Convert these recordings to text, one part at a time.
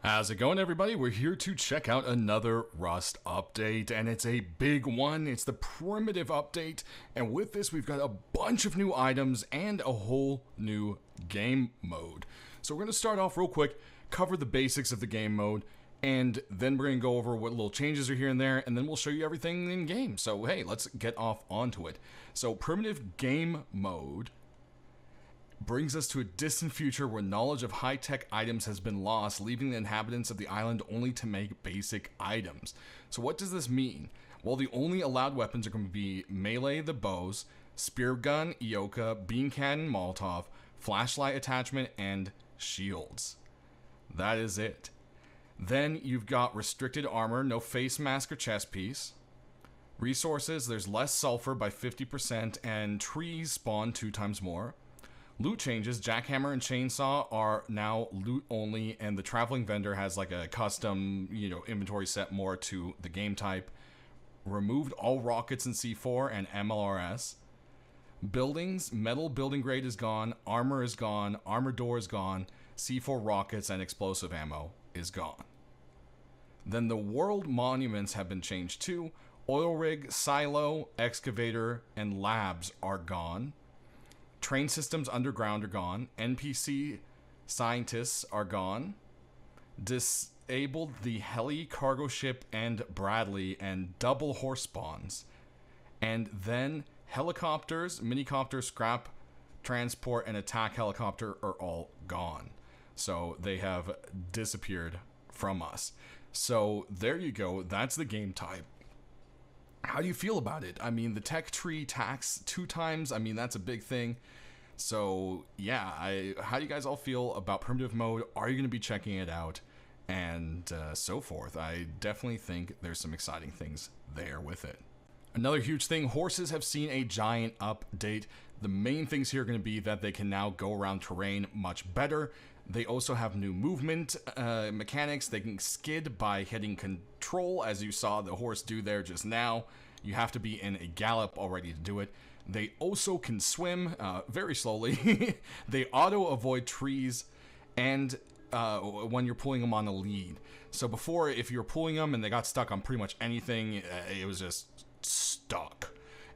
How's it going, everybody? We're here to check out another Rust update, and it's a big one. It's the primitive update, and with this we've got a bunch of new items and a whole new game mode. So we're going to start off real quick, cover the basics of the game mode, and then we're going to go over what little changes are here and there, and then we'll show you everything in game. So hey, let's get off onto it. So primitive game mode brings us to a distant future where knowledge of high-tech items has been lost, leaving the inhabitants of the island only to make basic items. So what does this mean? Well, the only allowed weapons are going to be melee, the bows, spear gun, Ioka, bean cannon, Molotov, flashlight attachment, and shields. That is it. Then you've got restricted armor, no face mask or chest piece. Resources, there's less sulfur by 50%, and trees spawn 2 times more. Loot changes, jackhammer and chainsaw are now loot only, and the traveling vendor has like a custom, inventory set more to the game type. Removed all rockets in C4 and MLRS. Buildings, metal building grade is gone, armor is gone, armor door is gone, C4 rockets and explosive ammo is gone. Then the world monuments have been changed too. Oil rig, silo, excavator, and labs are gone. Train systems underground are gone. NPC scientists are gone. Disabled the heli, cargo ship, and Bradley, and double horse spawns. And then helicopters, minicopter, scrap, transport, and attack helicopter are all gone. So they have disappeared from us. So there you go. That's the game type. How do you feel about it? I mean, the tech tree tax 2 times. I mean, that's a big thing. So yeah, how do you guys all feel about primitive mode? Are you going to be checking it out? And so forth. I definitely think there's some exciting things there with it. Another huge thing, horses have seen a giant update. The main things here are going to be that they can now go around terrain much better. They also have new movement mechanics. They can skid by hitting control, as you saw the horse do there just now. You have to be in a gallop already to do it. They also can swim very slowly. They auto-avoid trees and when you're pulling them on a lead. So before, if you're pulling them and they got stuck on pretty much anything, it was just stuck.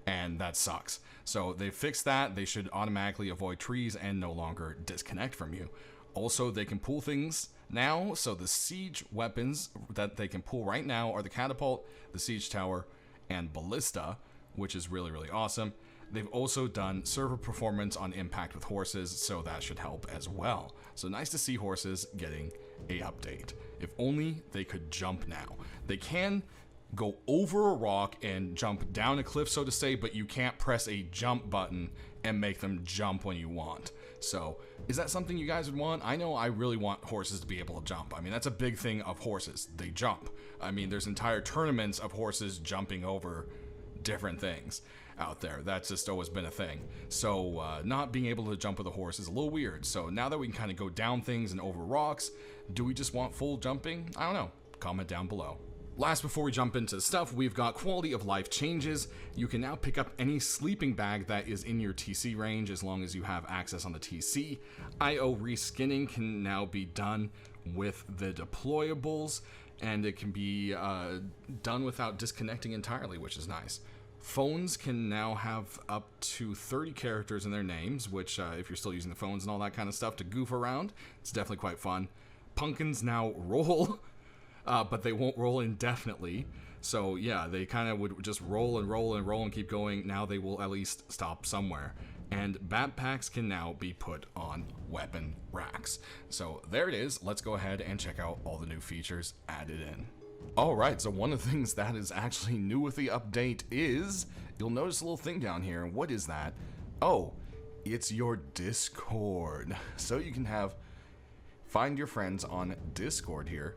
And that sucks. So they fixed that. They should automatically avoid trees and no longer disconnect from you. Also, they can pull things now. So the siege weapons that they can pull right now are the Catapult, the Siege Tower, and Ballista, which is really, really awesome. They've also done server performance on impact with horses, so that should help as well. So nice to see horses getting a update. If only they could jump now. They can go over a rock and jump down a cliff, so to say, but you can't press a jump button and make them jump when you want. So is that something you guys would want? I know I really want horses to be able to jump. I mean, that's a big thing of horses. They jump. I mean, there's entire tournaments of horses jumping over different things out there. That's just always been a thing. So not being able to jump with a horse is a little weird. So now that we can kind of go down things and over rocks, do we just want full jumping? I don't know. Comment down below. Last, before we jump into stuff, we've got quality of life changes. You can now pick up any sleeping bag that is in your TC range as long as you have access on the TC. IO reskinning can now be done with the deployables, and it can be done without disconnecting entirely, which is nice. Phones can now have up to 30 characters in their names, which if you're still using the phones and all that kind of stuff to goof around, it's definitely quite fun. Pumpkins now roll. But they won't roll indefinitely. So yeah, they kind of would just roll and roll and roll and keep going. Now they will at least stop somewhere. And backpacks can now be put on weapon racks. So there it is. Let's go ahead and check out all the new features added in. Alright, so one of the things that is actually new with the update is, you'll notice a little thing down here. What is that? Oh, it's your Discord. So you can find your friends on Discord here.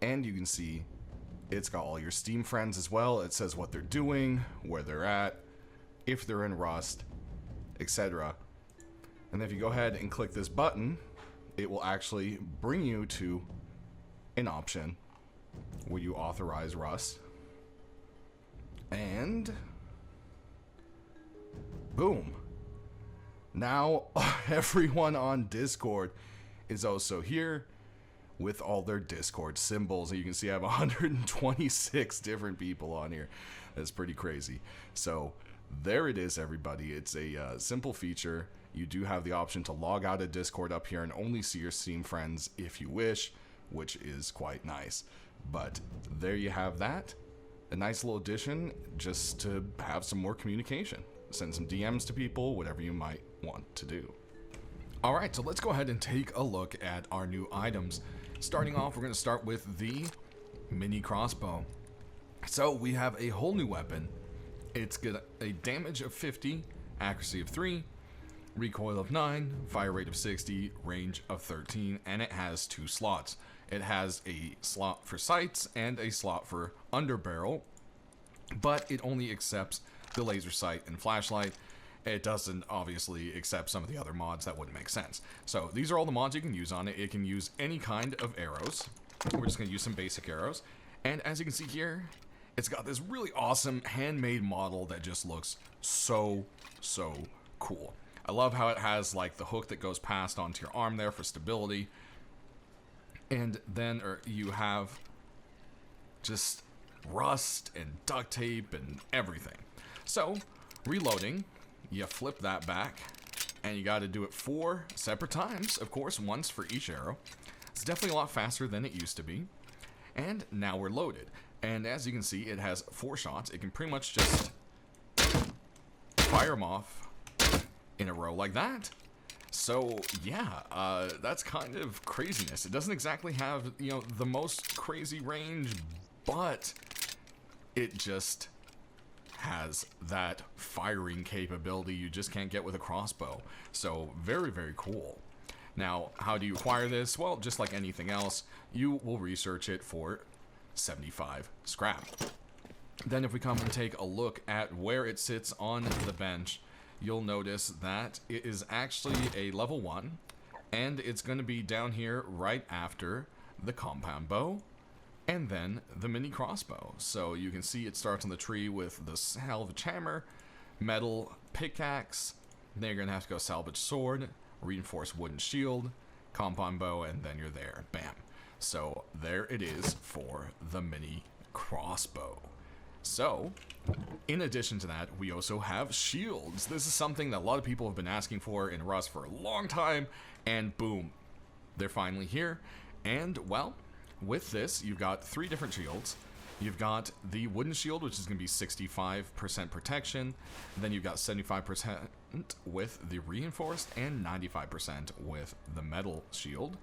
And you can see it's got all your Steam friends as well. It says what they're doing, where they're at, if they're in Rust, etc. And if you go ahead and click this button, it will actually bring you to an option where you authorize Rust. And boom. Now everyone on Discord is also here. with all their Discord symbols. And you can see I have 126 different people on here. That's pretty crazy. So there it is, everybody. It's a simple feature. You do have the option to log out of Discord up here and only see your Steam friends if you wish, which is quite nice. But there you have that. A nice little addition just to have some more communication. Send some DMs to people, whatever you might want to do. Alright, so let's go ahead and take a look at our new items. Starting off, we're going to start with the Mini-Crossbow. So we have a whole new weapon. It's got a damage of 50, accuracy of 3, recoil of 9, fire rate of 60, range of 13, and it has 2 slots. It has a slot for sights and a slot for underbarrel, but it only accepts the laser sight and flashlight. It doesn't obviously accept some of the other mods. That wouldn't make sense. So these are all the mods you can use on it. It can use any kind of arrows. We're just going to use some basic arrows. And as you can see here, it's got this really awesome handmade model that just looks so cool. I love how it has like the hook that goes past onto your arm there for stability. And then you have just rust and duct tape and everything. So reloading, you flip that back, and you got to do it 4 separate times, of course, once for each arrow. It's definitely a lot faster than it used to be. And now we're loaded. And as you can see, it has 4 shots. It can pretty much just fire them off in a row like that. So yeah, that's kind of craziness. It doesn't exactly have, you know, the most crazy range, but it just has that firing capability you just can't get with a crossbow. So very cool. Now, how do you acquire this? Well, just like anything else, you will research it for 75 scrap. Then if we come and take a look at where it sits on the bench, you'll notice that it is actually a level 1, and it's going to be down here right after the compound bow and then the mini crossbow. So you can see it starts on the tree with the salvage hammer, metal pickaxe, then you're going to have to go salvage sword, reinforced wooden shield, compound bow, and then you're there. Bam. So there it is for the mini crossbow. So, in addition to that, we also have shields. This is something that a lot of people have been asking for in Rust for a long time, and boom, they're finally here. And, well, with this, you've got 3 different shields. You've got the wooden shield, which is going to be 65% protection. Then you've got 75% with the reinforced and 95% with the metal shield.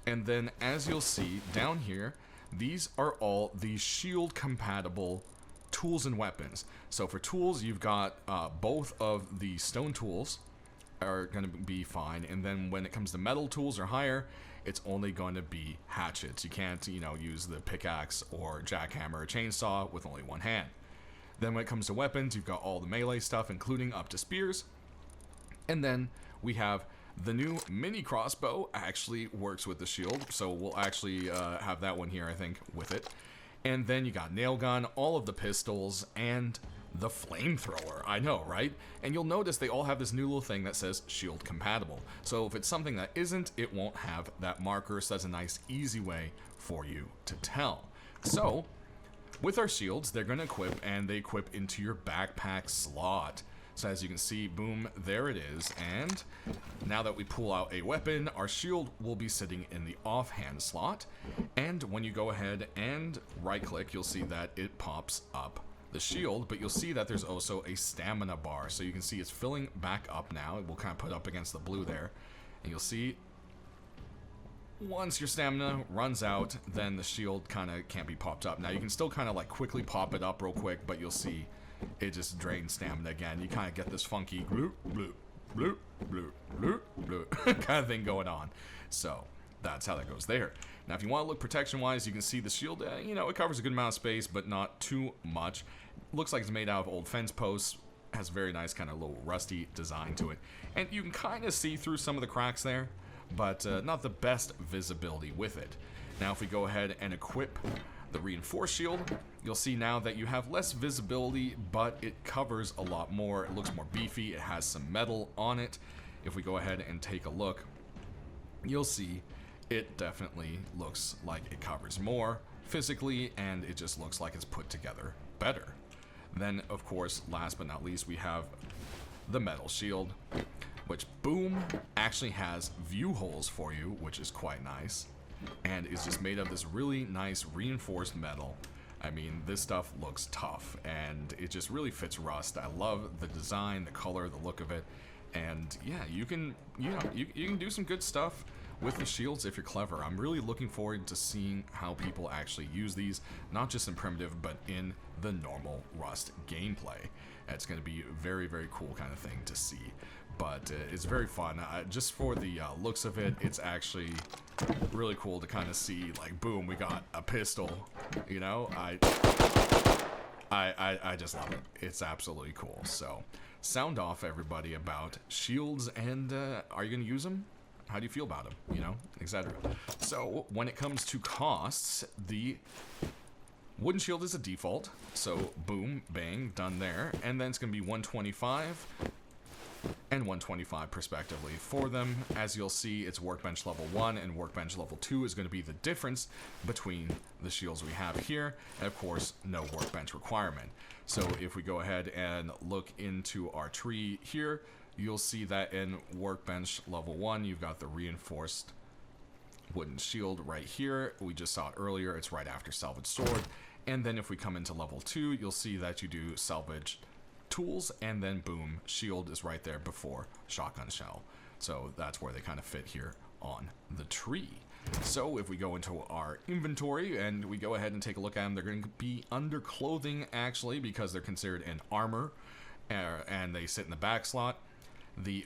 And then, as you'll see down here, these are all the shield compatible tools and weapons. So for tools, you've got both of the stone tools are going to be fine, and then when it comes to metal tools or higher, it's only going to be hatchets. You can't, you know, use the pickaxe or jackhammer or chainsaw with only one hand. Then when it comes to weapons, you've got all the melee stuff, including up to spears. And then we have the new mini crossbow actually works with the shield, so we'll actually have that one here, I think, with it. And then you got nail gun, all of the pistols, and the flamethrower. I know, right? And you'll notice they all have this new little thing that says shield compatible. So if it's something that isn't, it won't have that marker, so that's a nice, easy way for you to tell. So, with our shields, they're going to equip, and they equip into your backpack slot. So as you can see, boom, there it is. And now that we pull out a weapon, our shield will be sitting in the offhand slot. And when you go ahead and right click, you'll see that it pops up the shield, but you'll see that there's also a stamina bar. So you can see it's filling back up now. It will kind of put up against the blue there. And you'll see once your stamina runs out, then the shield kind of can't be popped up. Now you can still kind of like quickly pop it up real quick, but you'll see it just drains stamina again. You kind of get this funky bloop, bloop, bloop, bloop, bloop, bloop kind of thing going on. So that's how that goes there. Now if you want to look protection wise, you can see the shield, you know, it covers a good amount of space, but not too much. Looks like it's made out of old fence posts. Has a very nice kind of little rusty design to it. And you can kind of see through some of the cracks there, but not the best visibility with it. Now if we go ahead and equip the reinforced shield, you'll see now that you have less visibility, but it covers a lot more. It looks more beefy. It has some metal on it. If we go ahead and take a look, you'll see it definitely looks like it covers more physically, and it just looks like it's put together better. Then, of course, last but not least, we have the metal shield, which, boom, actually has view holes for you, which is quite nice, and is just made of this really nice reinforced metal. I mean, this stuff looks tough, and it just really fits Rust. I love the design, the color, the look of it, and yeah, you can do some good stuff with the shields if you're clever. I'm really looking forward to seeing how people actually use these, not just in primitive, but in the normal Rust gameplay. It's going to be a very, very cool kind of thing to see. But it's very fun. Just for the looks of it, it's actually really cool to kind of see, like, boom, we got a pistol. You know, I just love it. It's absolutely cool. So, sound off, everybody, about shields, and are you going to use them? How do you feel about them? You know, etc. So, when it comes to costs, the wooden shield is a default. So, boom, bang, done there. And then it's going to be 125 and 125 respectively for them. As you'll see, it's workbench level 1 and workbench level 2 is going to be the difference between the shields we have here, and of course no workbench requirement. So if we go ahead and look into our tree here, you'll see that in workbench level 1 you've got the reinforced wooden shield right here. We just saw it earlier, it's right after salvage sword. And then if we come into level 2, you'll see that you do salvage tools, and then boom, shield is right there before shotgun shell. So that's where they kind of fit here on the tree. So if we go into our inventory and we go ahead and take a look at them, they're going to be under clothing actually, because they're considered an armor, and they sit in the back slot. The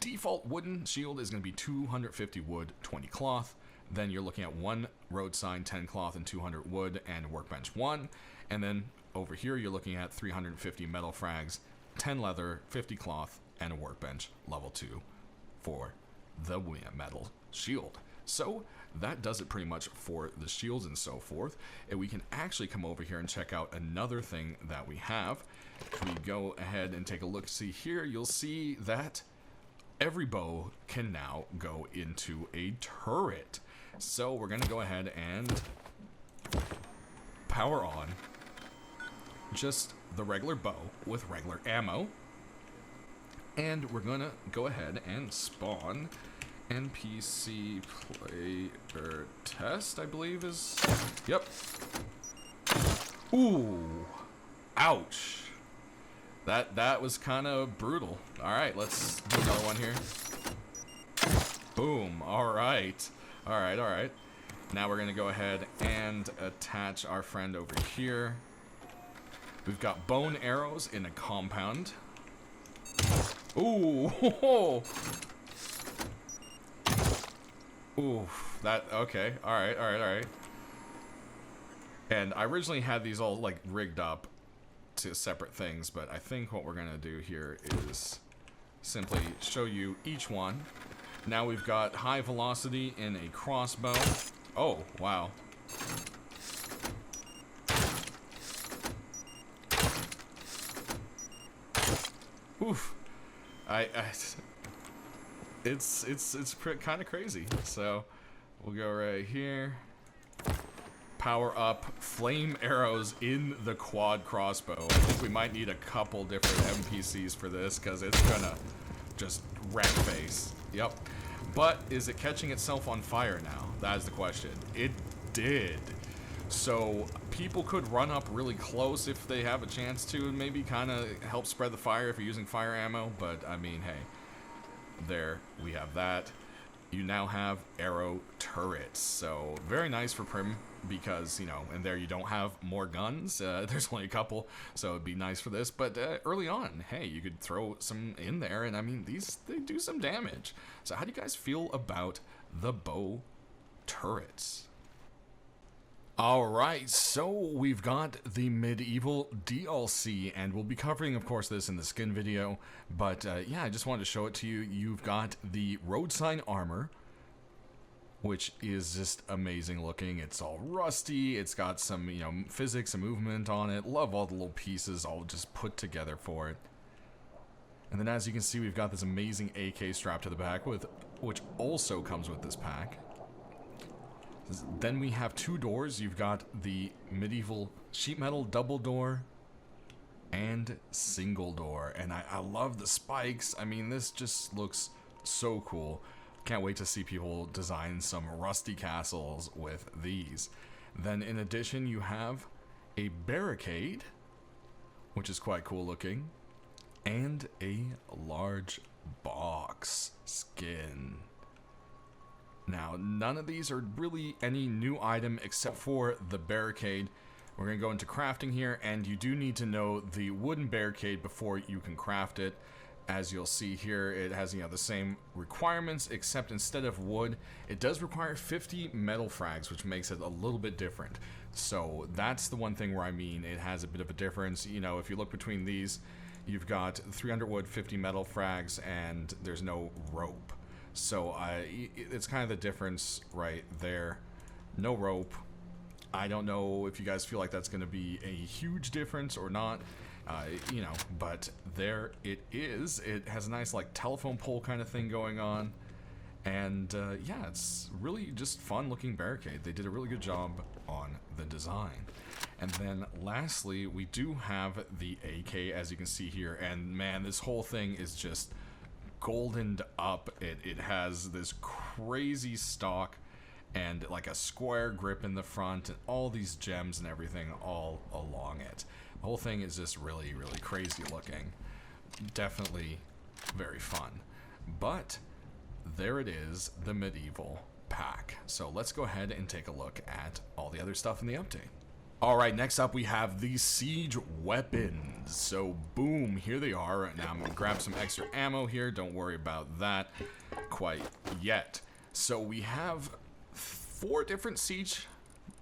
default wooden shield is going to be 250 wood, 20 cloth. Then you're looking at 1 road sign, 10 cloth, and 200 wood, and workbench 1. And then over here you're looking at 350 metal frags, 10 leather, 50 cloth, and a workbench level 2 for the metal shield. So that does it pretty much for the shields and so forth. And we can actually come over here and check out another thing that we have. If we go ahead and take a look, see here, you'll see that every bow can now go into a turret. So we're going to go ahead and power on just the regular bow with regular ammo. And we're going to go ahead and spawn NPC player test, I believe is... Yep. Ooh. Ouch. That was kind of brutal. Alright, let's do another one here. Boom. Alright. Alright. Now we're going to go ahead and attach our friend over here. We've got bone arrows in a compound. Ooh. Ooh. That, okay. Alright. And I originally had these all, like, rigged up to separate things, but I think what we're going to do here is simply show you each one. Now we've got high velocity in a crossbow. Oh, wow. Oof. It's kind of crazy. So we'll go right here. Power up flame arrows in the quad crossbow. I think we might need a couple different NPCs for this, because it's gonna just wreck face. Yep. But is it catching itself on fire now? That is the question. It did. So people could run up really close if they have a chance to, and maybe kind of help spread the fire if you're using fire ammo. But I mean, hey, there we have that. You now have arrow turrets. So very nice for Prim, because, you know, and there you don't have more guns. There's only a couple, so it'd be nice for this. But early on, hey, you could throw some in there, and I mean, they do some damage. So how do you guys feel about the bow turrets? Alright, so we've got the medieval DLC, and we'll be covering, of course, this in the skin video, but yeah, I just wanted to show it to you. You've got the road sign armor, which is just amazing looking. It's all rusty, it's got some, you know, physics and movement on it. Love all the little pieces all just put together for it. And then as you can see, we've got this amazing AK strap to the back, which also comes with this pack. Then we have 2 doors. You've got the medieval sheet metal double door and single door. And I love the spikes. I mean, this just looks so cool. Can't wait to see people design some rusty castles with these. Then in addition, you have a barricade, which is quite cool looking, and a large box skin. Now, none of these are really any new item except for the barricade. We're going to go into crafting here, and you do need to know the wooden barricade before you can craft it. As you'll see here, it has, the same requirements, except instead of wood, it does require 50 metal frags, which makes it a little bit different. So that's the one thing where it has a bit of a difference. If you look between these, you've got 300 wood, 50 metal frags, and there's no rope. So it's kind of the difference right there. No rope. I don't know if you guys feel like that's going to be a huge difference or not. But there it is. It has a nice like telephone pole kind of thing going on. And yeah, it's really just fun looking barricade. They did a really good job on the design. And then lastly, we do have the AK, as you can see here. And man, this whole thing is just goldened up. It has this crazy stock and like a square grip in the front and all these gems and everything all along it. The whole thing is just really, really crazy looking. Definitely very fun. But there it is, the medieval pack. So let's go ahead and take a look at all the other stuff in the update. Alright, next up we have the siege weapons. So boom, here they are. Now I'm going to grab some extra ammo here. Don't worry about that quite yet. So we have 4 different siege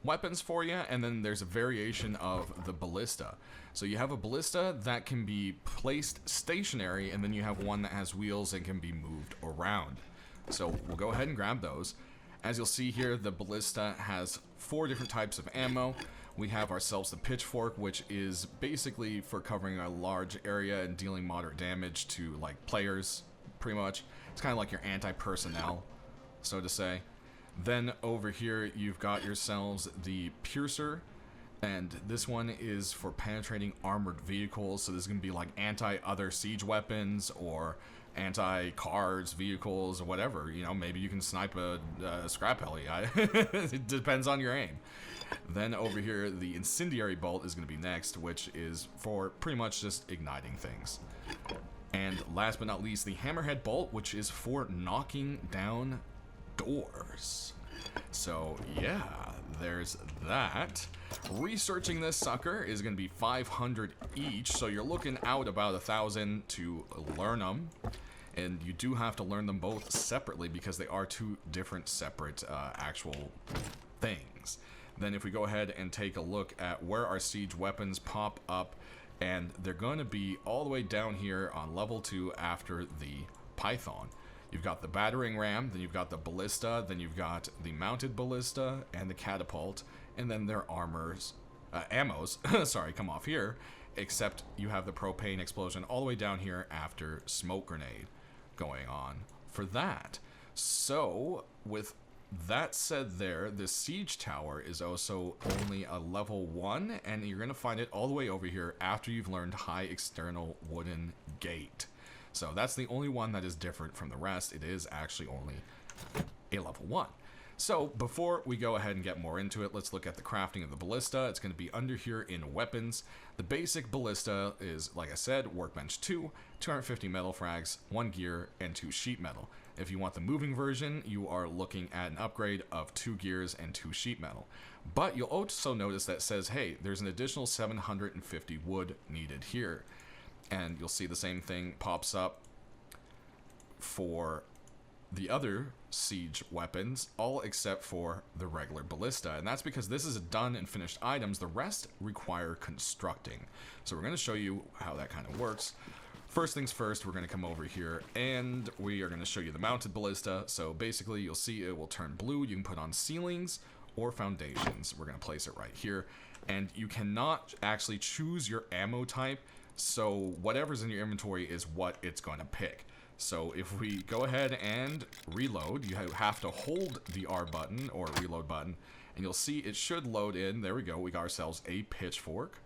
weapons for you, and then there's a variation of the ballista. So you have a ballista that can be placed stationary, and then you have one that has wheels and can be moved around. So we'll go ahead and grab those. As you'll see here, the ballista has 4 different types of ammo. We have ourselves the pitchfork, which is basically for covering a large area and dealing moderate damage to like players, pretty much. It's kind of like your anti-personnel, so to say. Then over here you've got yourselves the piercer, and this one is for penetrating armored vehicles. So this is going to be like anti-other siege weapons or anti-cars, vehicles, or whatever. Maybe you can snipe a scrap heli. It depends on your aim. Then over here, the incendiary bolt is going to be next, which is for pretty much just igniting things. And last but not least, the hammerhead bolt, which is for knocking down doors. So yeah, there's that. Researching this sucker is going to be 500 each, so you're looking out about 1,000 to learn them. And you do have to learn them both separately because they are 2 different separate actual things. Then if we go ahead and take a look at where our siege weapons pop up, and they're going to be all the way down here on level 2 after the python. You've got the battering ram, then you've got the ballista, then you've got the mounted ballista and the catapult, and then their ammos, sorry, come off here, except you have the propane explosion all the way down here after smoke grenade going on for that. So with that said there, the siege tower is also only a level 1, and you're going to find it all the way over here after you've learned high external wooden gate. So that's the only one that is different from the rest. It is actually only a level 1. So before we go ahead and get more into it, let's look at the crafting of the ballista. It's going to be under here in weapons. The basic ballista is, like I said, workbench 2, 250 metal frags, 1 gear, and 2 sheet metal. If you want the moving version, you are looking at an upgrade of 2 gears and 2 sheet metal. But you'll also notice that it says, hey, there's an additional 750 wood needed here. And you'll see the same thing pops up for the other siege weapons, all except for the regular ballista. And that's because this is a done and finished items. The rest require constructing. So we're going to show you how that kind of works. First things first, we're going to come over here and we are going to show you the mounted ballista. So basically you'll see it will turn blue. You can put on ceilings or foundations. We're going to place it right here. And you cannot actually choose your ammo type. So whatever's in your inventory is what it's going to pick. So if we go ahead and reload, you have to hold the R button or reload button, and you'll see it should load in. There we go. We got ourselves a pitchfork.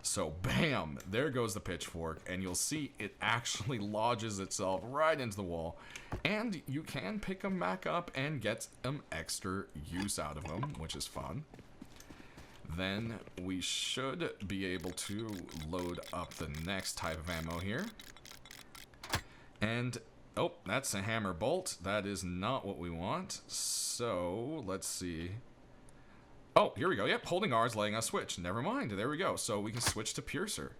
So bam, there goes the pitchfork, and you'll see it actually lodges itself right into the wall, and you can pick them back up and get some extra use out of them, which is fun. Then we should be able to load up the next type of ammo here. And, oh, that's a hammer bolt. That is not what we want. So, let's see. Oh, here we go. Yep, holding R is letting us switch. Never mind. There we go. So we can switch to piercer.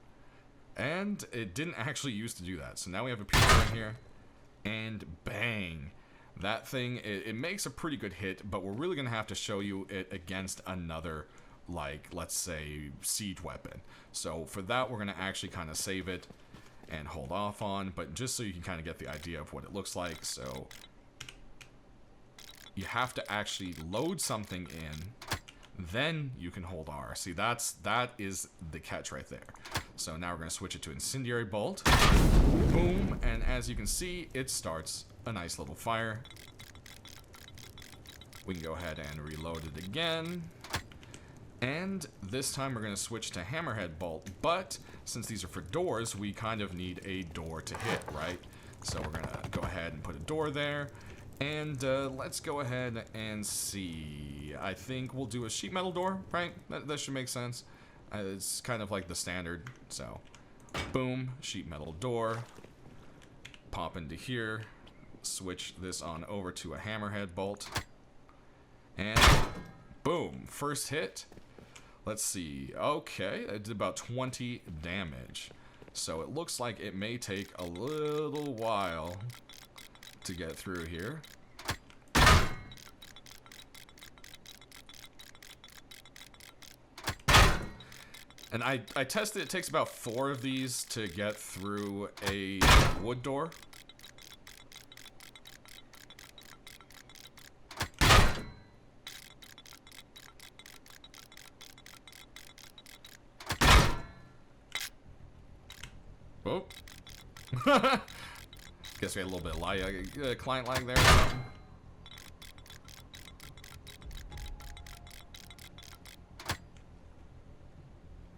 And it didn't actually use to do that. So now we have a piercer in here. And bang. That thing, it makes a pretty good hit, but we're really going to have to show you it against another, like, let's say, siege weapon. So for that, we're going to actually kind of save it and hold off on, but just so you can kind of get the idea of what it looks like. So you have to actually load something in, then you can hold R. See, that is the catch right there. So now we're going to switch it to incendiary bolt. Boom, and as you can see, it starts a nice little fire. We can go ahead and reload it again. And this time we're going to switch to hammerhead bolt, but since these are for doors, we kind of need a door to hit, right? So we're going to go ahead and put a door there. And let's go ahead and see. I think we'll do a sheet metal door, right? That should make sense. It's kind of like the standard. So, boom, sheet metal door. Pop into here. Switch this on over to a hammerhead bolt. And boom, first hit. Let's see. Okay, it did about 20 damage. So it looks like it may take a little while to get through here. And I tested, it takes about 4 of these to get through a wood door. Oh. Guess we had a little bit of lag, client lag there.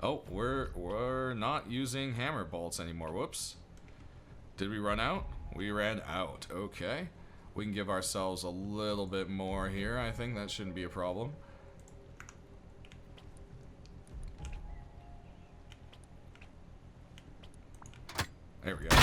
Oh, we're not using hammer bolts anymore. Whoops. Did we run out? We ran out. Okay. We can give ourselves a little bit more here. I think that shouldn't be a problem. There we go.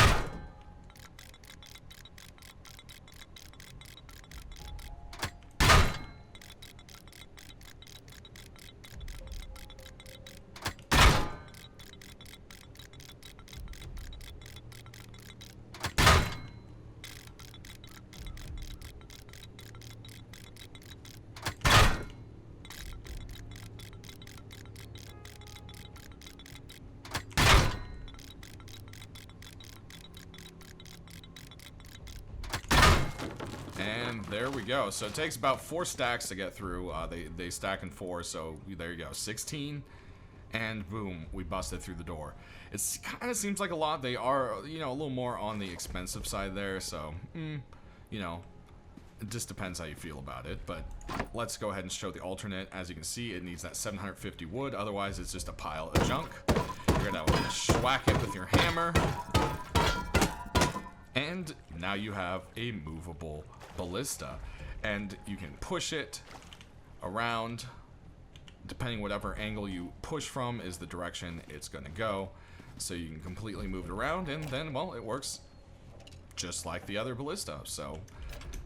And there we go. So it takes about 4 stacks to get through. They stack in 4, so there you go. 16, and boom, we busted through the door. It kind of seems like a lot. They are, you know, a little more on the expensive side there, so, you know, it just depends how you feel about it. But let's go ahead and show the alternate. As you can see, it needs that 750 wood. Otherwise, it's just a pile of junk. You're going to schwack it with your hammer. And now you have a movable ballista, and you can push it around. Depending whatever angle you push from is the direction it's going to go. So you can completely move it around, and then, well, it works just like the other ballista. So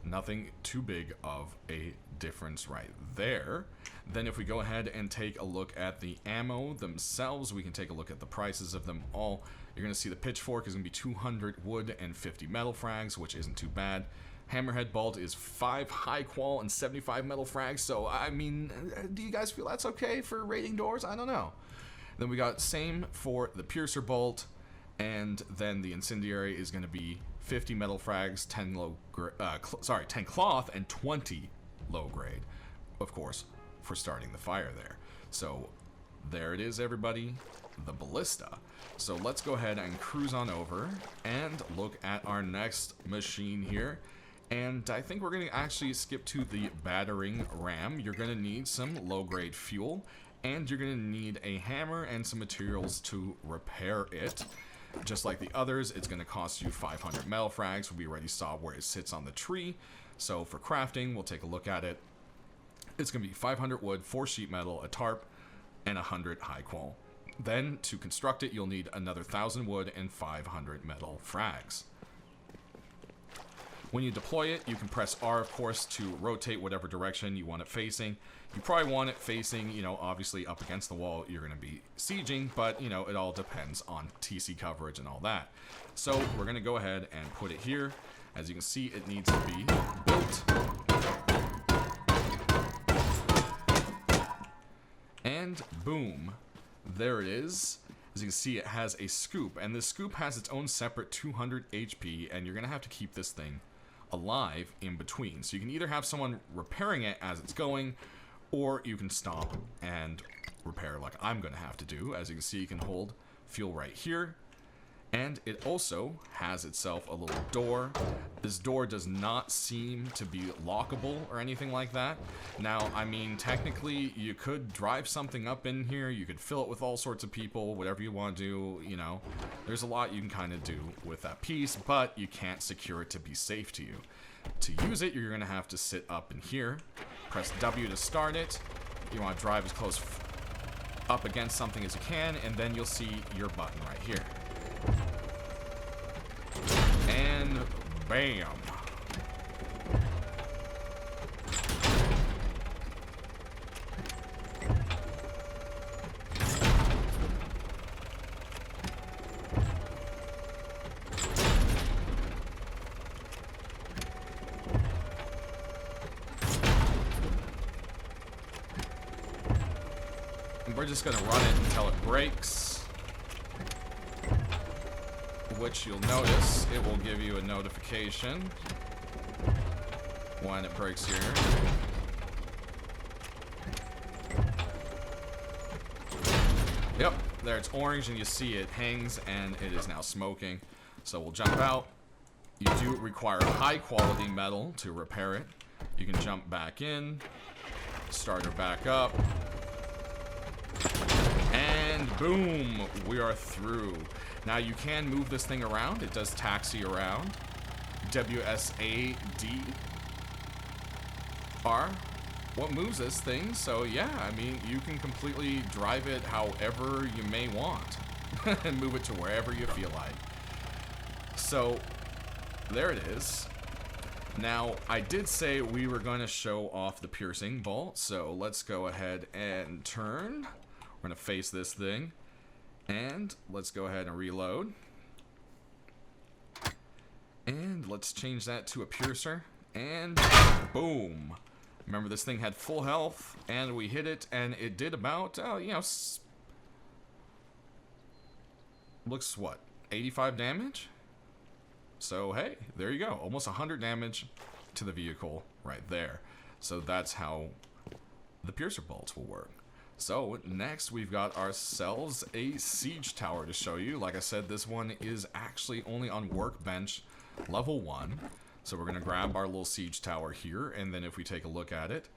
nothing too big of a difference right there. Then if we go ahead and take a look at the ammo themselves, we can take a look at the prices of them all. You're going to see the pitchfork is going to be 200 wood and 50 metal frags, which isn't too bad. Hammerhead bolt is 5 high qual and 75 metal frags, so I mean, do you guys feel that's okay for raiding doors? I don't know. Then we got same for the piercer bolt, and then the incendiary is going to be 50 metal frags, 10 10 cloth, and 20 low grade, of course, for starting the fire there. So there it is, everybody. the Ballista. So let's go ahead and cruise on over and look at our next machine here. And I think we're going to actually skip to the Battering Ram. You're going to need some low-grade fuel, and you're going to need a hammer and some materials to repair it. Just like the others, it's going to cost you 500 metal frags. We already saw where it sits on the tree. So for crafting, we'll take a look at it. It's going to be 500 wood, 4 sheet metal, a tarp, and 100 high qual. Then, to construct it, you'll need another 1,000 wood and 500 metal frags. When you deploy it, you can press R, of course, to rotate whatever direction you want it facing. You probably want it facing, you know, obviously up against the wall you're going to be sieging, but, you know, it all depends on TC coverage and all that. So, we're going to go ahead and put it here. As you can see, it needs to be built. And boom. There it is. As you can see, it has a scoop, and this scoop has its own separate 200 HP, and you're going to have to keep this thing alive in between. So you can either have someone repairing it as it's going, or you can stop and repair like I'm going to have to do. As you can see, you can hold fuel right here. And it also has itself a little door. This door does not seem to be lockable or anything like that. Now, I mean, technically, you could drive something up in here. You could fill it with all sorts of people, whatever you want to do, you know. There's a lot you can kind of do with that piece, but you can't secure it to be safe to you. To use it, you're going to have to sit up in here. Press W to start it. You want to drive as close up against something as you can, and then you'll see your button right here. And bam. And we're just going to run it until it breaks. Which you'll notice it will give you a notification when it breaks here. Yep, there it's orange and you see it hangs and it is now smoking. So we'll jump out. You do require high quality metal to repair it. You can jump back in, start her back up, and boom, we are through. Now you can move this thing around. It does taxi around. WSADR. What moves this thing? So yeah, I mean, you can completely drive it however you may want. And move it to wherever you feel like. So, there it is. Now, I did say we were going to show off the piercing bolt. So let's go ahead and turn. We're going to face this thing. And let's go ahead and reload. And let's change that to a piercer. And boom. Remember, this thing had full health, and we hit it, and it did about, you know, looks what, 85 damage? So, hey, there you go. Almost 100 damage to the vehicle right there. So that's how the piercer bolts will work. So, next we've got ourselves a siege tower to show you. Like I said, this one is actually only on workbench level 1. So we're going to grab our little siege tower here, and then if we take a look at it,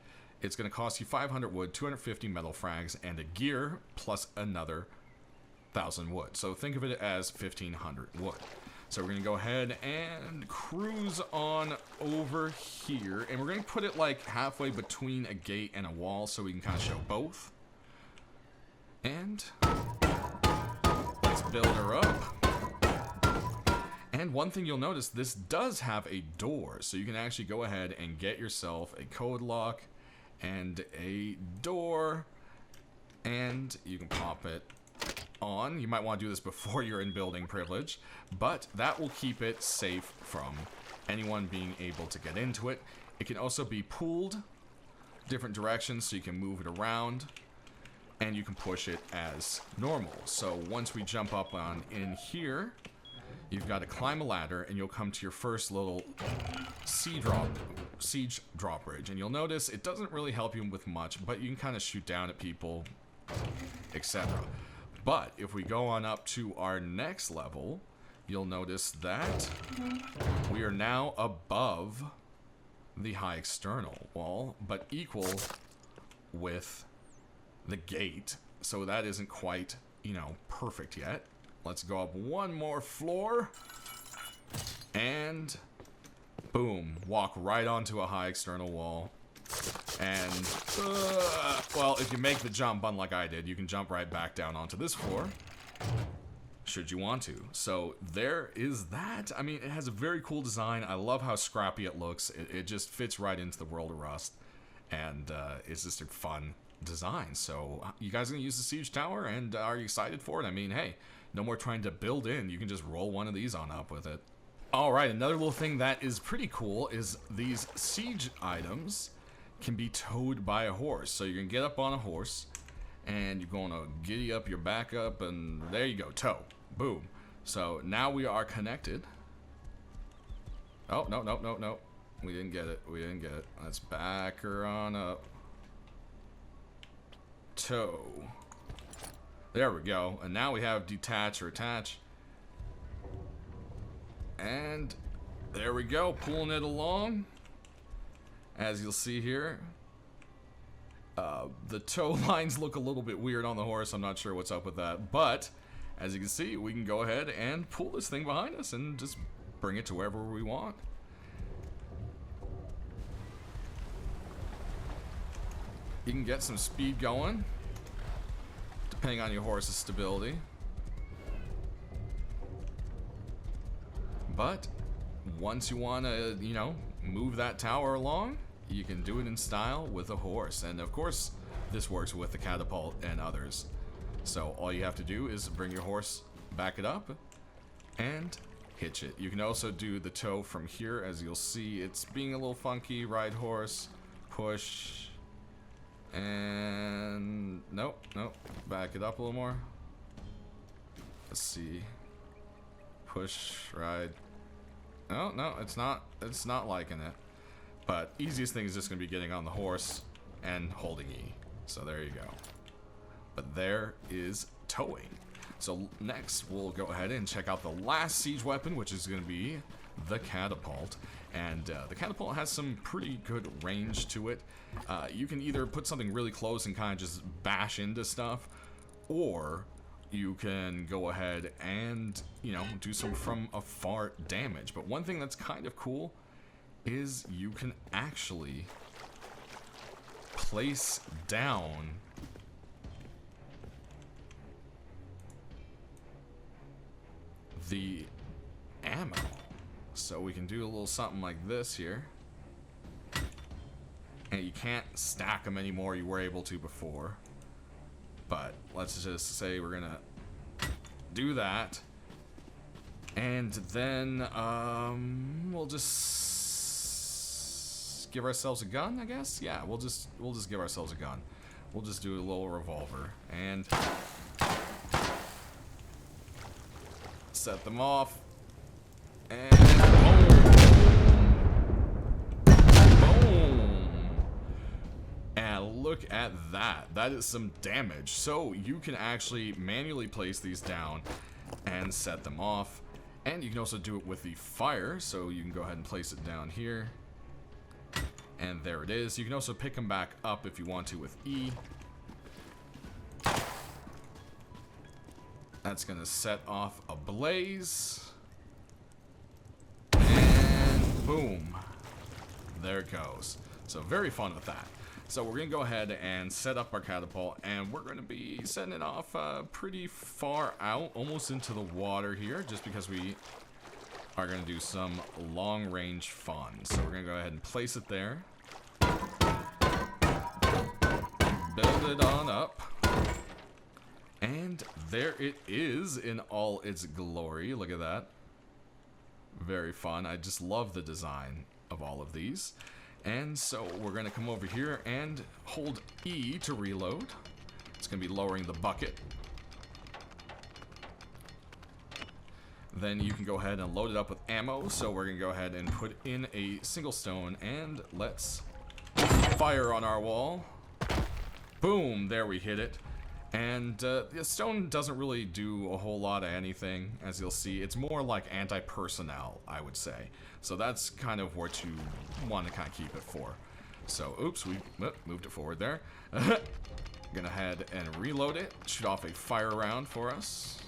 it's going to cost you 500 wood, 250 metal frags, and a gear, plus another 1,000 wood. So think of it as 1,500 wood. So we're going to go ahead and cruise on over here, and we're going to put it like halfway between a gate and a wall so we can kind of show both. And let's build her up. And one thing you'll notice, this does have a door, so you can actually go ahead and get yourself a code lock and a door, and you can pop it on. You might want to do this before you're in building privilege, but that will keep it safe from anyone being able to get into it. It can also be pulled different directions, so you can move it around, and you can push it as normal. So once we jump up on in here, you've got to climb a ladder, and you'll come to your first little siege drawbridge. And you'll notice it doesn't really help you with much, but you can kind of shoot down at people, etc. But if we go on up to our next level, you'll notice that we are now above the high external wall, but equal with the gate. So that isn't quite, you know, perfect yet. Let's go up one more floor. And boom, walk right onto a high external wall. And, well, if you make the jump, unlike I did, you can jump right back down onto this floor, should you want to. So there is that. I mean, it has a very cool design. I love how scrappy it looks. It just fits right into the world of Rust. And it's just a fun design. So you guys gonna use the siege tower, and are you excited for it? I mean, hey, no more trying to build in. You can just roll one of these on up with it. Alright, another little thing that is pretty cool is these siege items can be towed by a horse. So you can get up on a horse, and you're going to giddy up your back up, and there you go, tow. Boom. So now we are connected. Oh, no, no, no, no. We didn't get it. We didn't get it. Let's back her on up. Tow. There we go. And now we have detach or attach. And there we go. Pulling it along. As you'll see here, the tow lines look a little bit weird on the horse. I'm not sure what's up with that. But, as you can see, we can go ahead and pull this thing behind us and just bring it to wherever we want. You can get some speed going, depending on your horse's stability. But, once you want to, you know, move that tower along, you can do it in style with a horse. And of course, this works with the Catapult and others. So all you have to do is bring your horse, back it up, and hitch it. You can also do the tow from here. As you'll see, it's being a little funky. Ride horse, push, and nope, nope. Back it up a little more. Let's see. Push, ride. Oh, no, it's not liking it. But easiest thing is just going to be getting on the horse and holding E. So there you go. But there is towing. So next we'll go ahead and check out the last siege weapon, which is going to be the Catapult. And the Catapult has some pretty good range to it. You can either put something really close and kind of just bash into stuff, or you can go ahead and, you know, do some from afar damage. But one thing that's kind of cool is you can actually place down the ammo. So we can do a little something like this here. And you can't stack them anymore, you were able to before. But let's just say we're gonna do that, and then we'll just give ourselves a gun, I guess. Yeah, we'll just give ourselves a gun. We'll just do a little revolver and set them off, and boom. And look at that. That is some damage. So you can actually manually place these down and set them off. And you can also do it with the fire. So you can go ahead and place it down here. And there it is. You can also pick them back up if you want to with E. That's going to set off a blaze. And boom. There it goes. So very fun with that. So we're going to go ahead and set up our Catapult, and we're going to be setting it off pretty far out, almost into the water here, just because we are going to do some long range fun. So we're going to go ahead and place it there. Build it on up. And there it is in all its glory. Look at that. Very fun. I just love the design of all of these. And so we're going to come over here and hold E to reload. It's going to be lowering the bucket. Then you can go ahead and load it up with ammo. So we're going to go ahead and put in a single stone, and let's fire on our wall. Boom, there we hit it. And the stone doesn't really do a whole lot of anything, as you'll see. It's more like anti-personnel, I would say. So that's kind of what you want to kind of keep it for. So, oops, we moved it forward there. Gonna head and reload it, shoot off a fire round for us.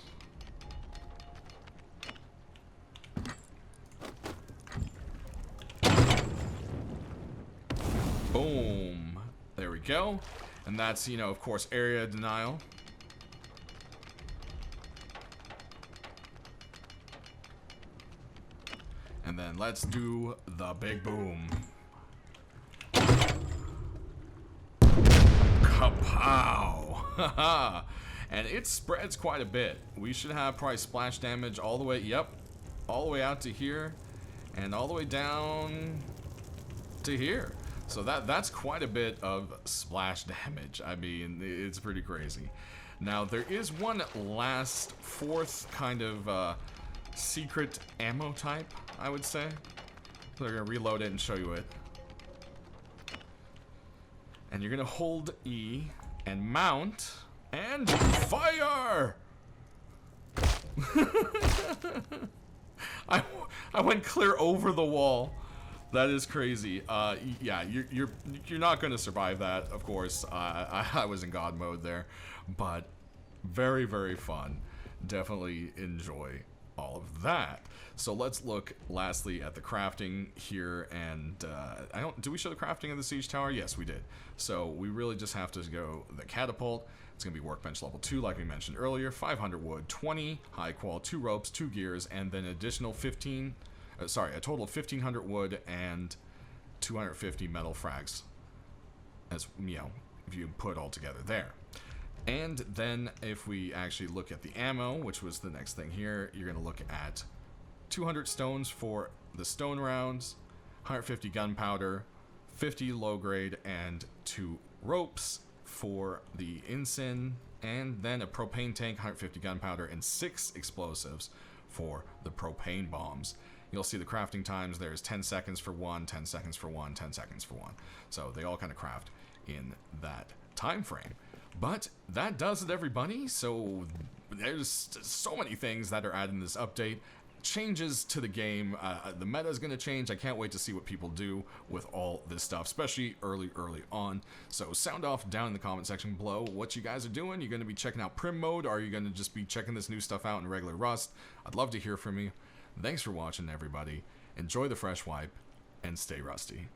Boom. There we go. And that's, you know, of course, area denial. And then let's do the big boom. Kapow! And it spreads quite a bit. We should have probably splash damage all the way, yep, all the way out to here, and all the way down to here. So that's quite a bit of splash damage. I mean, it's pretty crazy. Now, there is one last, fourth kind of secret ammo type, I would say. So we're going to reload it and show you it. And you're going to hold E and mount and fire! I went clear over the wall. That is crazy. Yeah, you're not going to survive that, of course. I was in God mode there, but very, very fun. Definitely enjoy all of that. So let's look lastly at the crafting here, and did we show the crafting of the siege tower? Yes, we did. So we really just have to go the catapult. It's going to be workbench level 2, like we mentioned earlier. 500 wood, 20 high qual, 2 ropes, 2 gears, and then additional 15. A total of 1,500 wood and 250 metal frags, as you know, if you put it all together there. And then if we actually look at the ammo, which was the next thing here, you're going to look at 200 stones for the stone rounds, 150 gunpowder, 50 low grade, and 2 ropes for the ensign, and then a propane tank, 150 gunpowder, and 6 explosives for the propane bombs. You'll see the crafting times. There's 10 seconds for one, 10 seconds for one, 10 seconds for one. So they all kind of craft in that time frame. But that does it, everybody. So there's so many things that are added in this update. Changes to the game. The meta is going to change. I can't wait to see what people do with all this stuff, especially early on. So sound off down in the comment section below what you guys are doing. You're going to be checking out Prim mode, or are you going to just be checking this new stuff out in regular Rust? I'd love to hear from you. Thanks for watching, everybody. Enjoy the fresh wipe, and stay rusty.